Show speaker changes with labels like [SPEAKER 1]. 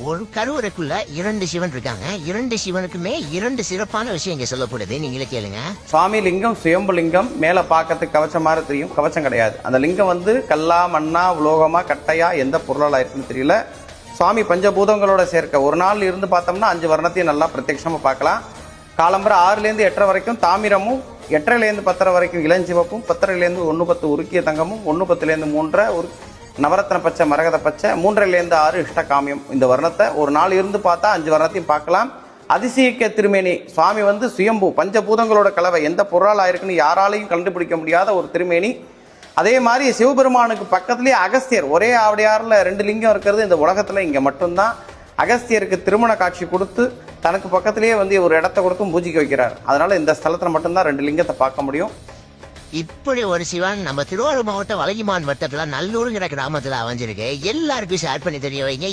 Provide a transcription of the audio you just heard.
[SPEAKER 1] ஒரு கருவறைக்குள்ள 2 சிவன் இருக்காங்க. 2 சிவனுக்குமே 2 சிறப்பான விஷயம் இங்க சொல்லப்படுது. நீங்களே கேளுங்க.
[SPEAKER 2] சுவாமி லிங்கம் சுயம்பு லிங்கம். மேல பார்க்கறதுக்கு கவச்சம் மாதிரி தெரியும், கவச்சம் கிடையாது. அந்த லிங்கம் வந்து கல்லா மண்ணா உலோகமா கட்டையா எந்த பொருளால இருக்குன்னு தெரியல. சுவாமி பஞ்சபூதங்களோட சேர்க்க. ஒரு நாள் இருந்து பார்த்தோம்னா 5 வர்ணத்தையும் நல்லா பிரத்யட்சமா பார்க்கலாம். காலம்பரை 6லேருந்து 8:30 வரைக்கும் தாமிரமும், 8:30லேருந்து 10:30 வரைக்கும் இளஞ்சிவப்பும், 10:30லேருந்து 1:10 உருக்கிய தங்கமும், 1:10லேருந்து 3:30 நவரத்ன பச்சை மரகத பச்சை, 3:00லேருந்து 6 இஷ்டகாமியம். இந்த வர்ணத்தை ஒரு நாள் இருந்து பார்த்தா 5 வர்ணத்தையும் பார்க்கலாம். அதிசயிக்க திருமேனி. சுவாமி வந்து சுயம்பு பஞ்சபூதங்களோட கலவை, எந்த பொருளால் ஆயிருக்குன்னு யாராலையும் கண்டுபிடிக்க முடியாத ஒரு திருமேனி. அதே மாதிரி சிவபெருமானுக்கு பக்கத்துலேயே அகஸ்தியர், ஒரே ஆவடியாரில் 2 லிங்கம் இருக்கிறது இந்த உலகத்தில் இங்கே மட்டும்தான். அகஸ்தியருக்கு திருமண காட்சி கொடுத்து தனக்கு பக்கத்திலேயே வந்து ஒரு இடத்த கொடுத்தும் பூஜிக்க வைக்கிறார். அதனால இந்த ஸ்தலத்தில் மட்டும்தான் 2 லிங்கத்தை பார்க்க முடியும்.
[SPEAKER 1] இப்படி ஒரு சிவன் நம்ம திருவாரூர் மாவட்டம் வலகிமான் வட்டத்துல நல்லூருங்கிற கிராமத்துல அமைஞ்சிருக்கு. எல்லாருக்கும் ஷேர் பண்ணி தெரிய வைங்க.